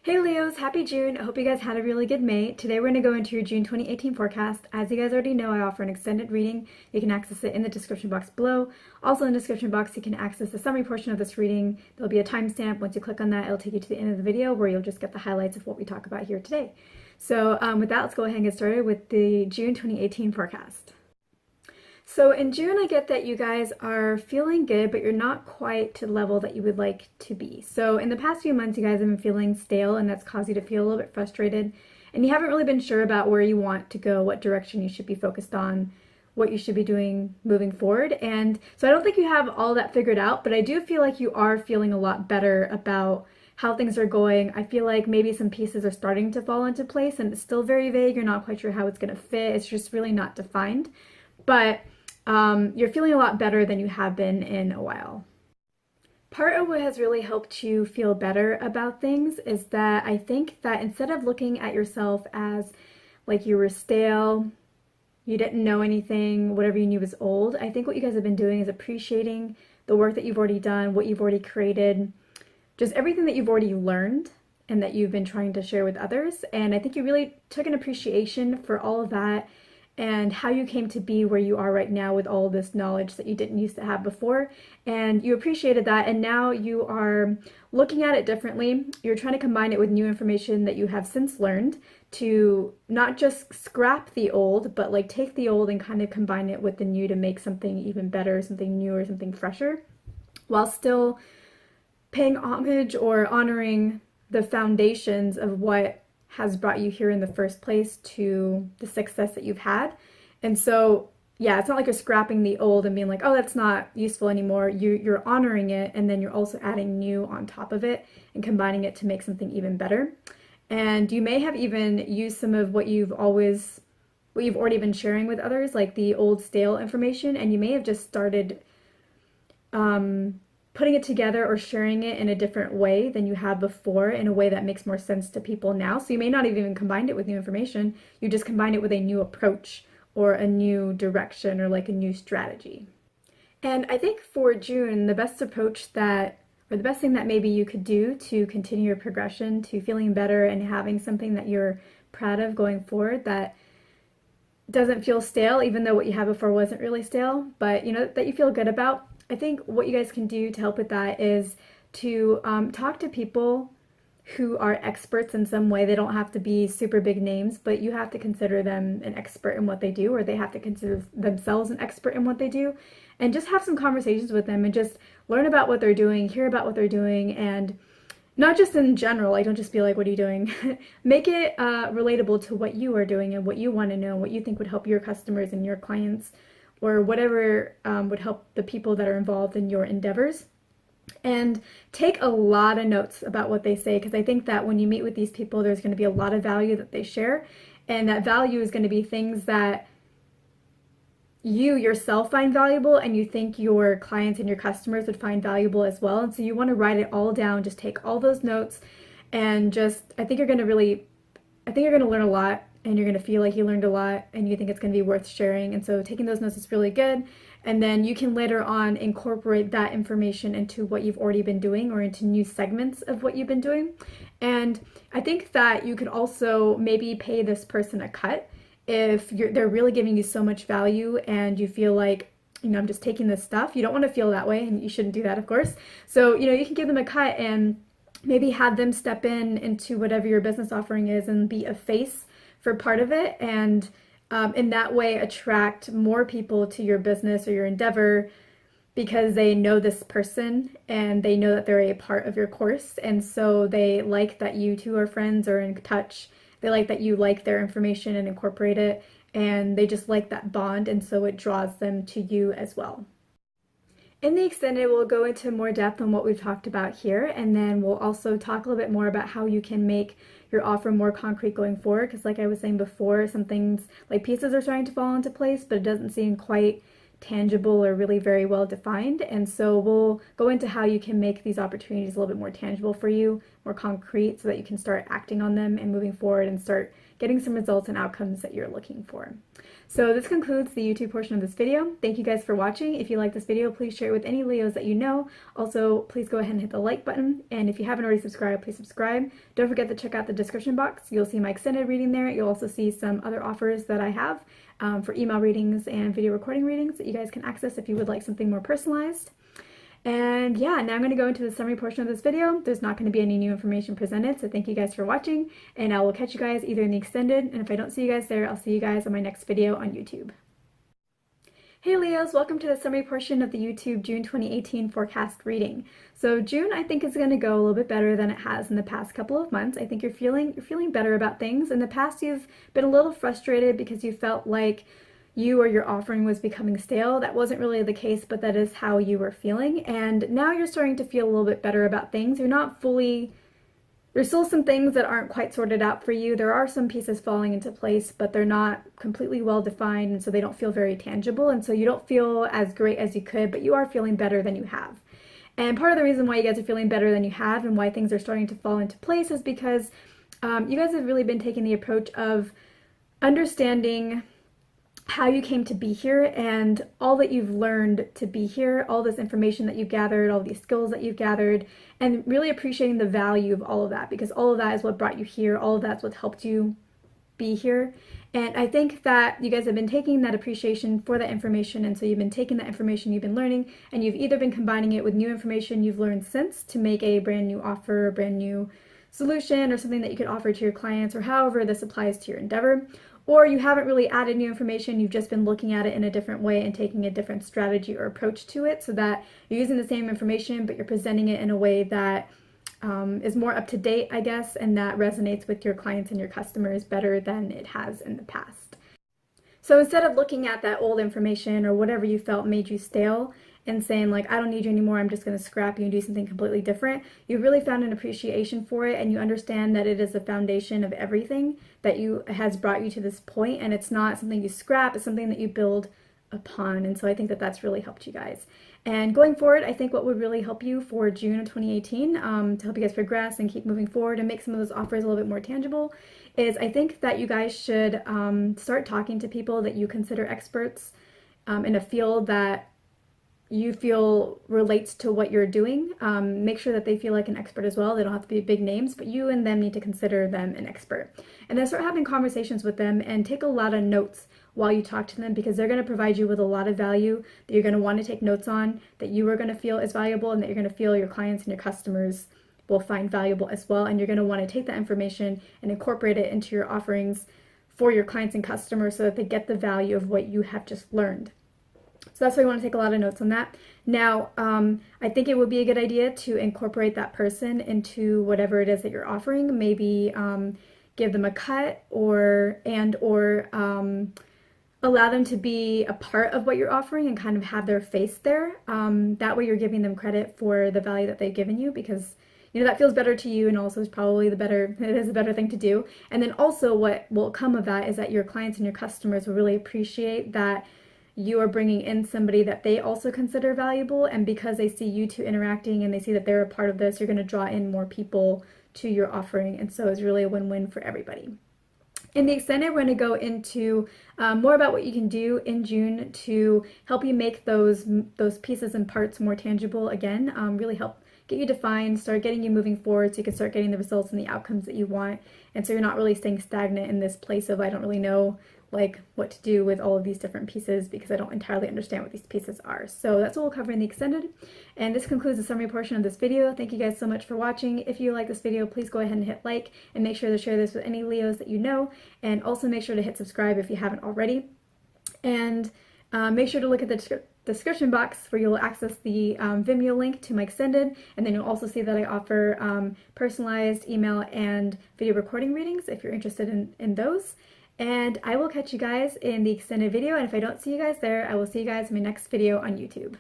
Hey Leos, happy June. I hope you guys had a really good May. Today we're going to go into your June 2018 forecast. As you guys already know, I offer an extended reading. You can access it in the description box below. Also in the description box, you can access the summary portion of this reading. There'll be a timestamp. Once you click on that, it'll take you to the end of the video where you'll just get the highlights of what we talk about here today. So with that, let's go ahead and get started with the June 2018 forecast. So in June, I get that you guys are feeling good, but you're not quite to the level that you would like to be. So in the past few months, you guys have been feeling stale, and that's caused you to feel a little bit frustrated. And you haven't really been sure about where you want to go, what direction you should be focused on, what you should be doing moving forward. And so I don't think you have all that figured out, but I do feel like you are feeling a lot better about how things are going. I feel like maybe some pieces are starting to fall into place, and it's still very vague. You're not quite sure how it's going to fit. It's just really not defined. But you're feeling a lot better than you have been in a while. Part of what has really helped you feel better about things is that I think that instead of looking at yourself as like you were stale, you didn't know anything, whatever you knew was old, I think what you guys have been doing is appreciating the work that you've already done, what you've already created, just everything that you've already learned and that you've been trying to share with others. And I think you really took an appreciation for all of that and how you came to be where you are right now with all this knowledge that you didn't used to have before. And you appreciated that, and now you are looking at it differently. You're trying to combine it with new information that you have since learned to not just scrap the old, but like take the old and kind of combine it with the new to make something even better, something newer, something fresher, while still paying homage or honoring the foundations of what has brought you here in the first place to the success that you've had. And so, yeah, it's not like you're scrapping the old and being like, oh, that's not useful anymore. You're honoring it, and then you're also adding new on top of it and combining it to make something even better. And you may have even used some of what you've already been sharing with others, like the old stale information, and you may have just started putting it together or sharing it in a different way than you have before, in a way that makes more sense to people now. So you may not have even combined it with new information. You just combined it with a new approach or a new direction or like a new strategy. And I think for June, the best approach that, or the best thing that maybe you could do to continue your progression to feeling better and having something that you're proud of going forward that doesn't feel stale, even though what you had before wasn't really stale, but you know, that you feel good about. I think what you guys can do to help with that is to talk to people who are experts in some way. They don't have to be super big names, but you have to consider them an expert in what they do, or they have to consider themselves an expert in what they do, and just have some conversations with them and just learn about what they're doing, hear about what they're doing, and not just in general, like don't just be like, what are you doing? Make it relatable to what you are doing and what you want to know, what you think would help your customers and your clients, or whatever would help the people that are involved in your endeavors. And take a lot of notes about what they say, because I think that when you meet with these people, there's going to be a lot of value that they share, and that value is going to be things that you yourself find valuable and you think your clients and your customers would find valuable as well. And so you want to write it all down, just take all those notes, and just, I think you're going to learn a lot, and you're going to feel like you learned a lot, and you think it's going to be worth sharing. And so taking those notes is really good. And then you can later on incorporate that information into what you've already been doing, or into new segments of what you've been doing. And I think that you could also maybe pay this person a cut if they're really giving you so much value and you feel like, you know, I'm just taking this stuff. You don't want to feel that way, and you shouldn't do that, of course. So, you know, you can give them a cut and maybe have them step into whatever your business offering is and be a face for part of it, and in that way attract more people to your business or your endeavor, because they know this person and they know that they're a part of your course, and so they like that you two are friends or in touch. They like that you like their information and incorporate it, and they just like that bond, and so it draws them to you as well. In the extended, we'll go into more depth on what we've talked about here, and then we'll also talk a little bit more about how you can make your offer more concrete going forward, because like I was saying before, some things, like pieces are starting to fall into place, but it doesn't seem quite tangible or really very well defined. And so we'll go into how you can make these opportunities a little bit more tangible for you, more concrete, so that you can start acting on them and moving forward and start getting some results and outcomes that you're looking for. So this concludes the YouTube portion of this video. Thank you guys for watching. If you like this video, please share it with any Leos that you know. Also, please go ahead and hit the like button. And if you haven't already subscribed, please subscribe. Don't forget to check out the description box. You'll see my extended reading there. You'll also see some other offers that I have for email readings and video recording readings that you guys can access if you would like something more personalized. And yeah, now I'm going to go into the summary portion of this video. There's not going to be any new information presented, so thank you guys for watching, and I will catch you guys either in the extended, and if I don't see you guys there, I'll see you guys on my next video on YouTube. Hey Leos, welcome to the summary portion of the YouTube June 2018 forecast reading. So June, I think, is going to go a little bit better than it has in the past couple of months. I think you're feeling better about things. In the past, you've been a little frustrated because you felt like you or your offering was becoming stale. That wasn't really the case, but that is how you were feeling. And now you're starting to feel a little bit better about things. You're not fully, there's still some things that aren't quite sorted out for you. There are some pieces falling into place, but they're not completely well defined, and so they don't feel very tangible. And so you don't feel as great as you could, but you are feeling better than you have. And part of the reason why you guys are feeling better than you have and why things are starting to fall into place is because you guys have really been taking the approach of understanding how you came to be here and all that you've learned to be here, all this information that you've gathered, all these skills that you've gathered, and really appreciating the value of all of that, because all of that is what brought you here, all of that's what helped you be here. And I think that you guys have been taking that appreciation for that information, and so you've been taking that information you've been learning, and you've either been combining it with new information you've learned since to make a brand new offer, a brand new solution, or something that you could offer to your clients, or however this applies to your endeavor. Or you haven't really added new information, you've just been looking at it in a different way and taking a different strategy or approach to it, so that you're using the same information, but you're presenting it in a way that is more up to date, I guess, and that resonates with your clients and your customers better than it has in the past. So instead of looking at that old information or whatever you felt made you stale and saying like, I don't need you anymore, I'm just going to scrap you and do something completely different, you really found an appreciation for it, and you understand that it is the foundation of everything that has brought you to this point, and it's not something you scrap, it's something that you build upon. And so I think that that's really helped you guys. And going forward, I think what would really help you for June of 2018 to help you guys progress and keep moving forward and make some of those offers a little bit more tangible is I think that you guys should start talking to people that you consider experts in a field that you feel relates to what you're doing. Make sure that they feel like an expert as well. They don't have to be big names, but you and them need to consider them an expert. And then start having conversations with them and take a lot of notes while you talk to them, because they're going to provide you with a lot of value that you're going to want to take notes on, that you are going to feel is valuable, and that you're going to feel your clients and your customers will find valuable as well. And you're going to want to take that information and incorporate it into your offerings for your clients and customers so that they get the value of what you have just learned. So that's why you want to take a lot of notes on that. Now, I think it would be a good idea to incorporate that person into whatever it is that you're offering. Maybe give them a cut or allow them to be a part of what you're offering and kind of have their face there. That way you're giving them credit for the value that they've given you, because you know that feels better to you, and also is probably it is a better thing to do. And then also what will come of that is that your clients and your customers will really appreciate that you are bringing in somebody that they also consider valuable, and because they see you two interacting and they see that they're a part of this, you're going to draw in more people to your offering, and so it's really a win-win for everybody. In the extended, we're going to go into more about what you can do in June to help you make those pieces and parts more tangible again, really help get you defined, start getting you moving forward so you can start getting the results and the outcomes that you want, and so you're not really staying stagnant in this place of I don't really know like what to do with all of these different pieces because I don't entirely understand what these pieces are. So that's what we'll cover in the extended. And this concludes the summary portion of this video. Thank you guys so much for watching. If you like this video, please go ahead and hit like, and make sure to share this with any Leos that you know, and also make sure to hit subscribe if you haven't already. And make sure to look at the description box where you'll access the Vimeo link to my extended, and then you'll also see that I offer personalized email and video recording readings if you're interested in those. And I will catch you guys in the extended video, and if I don't see you guys there, I will see you guys in my next video on YouTube.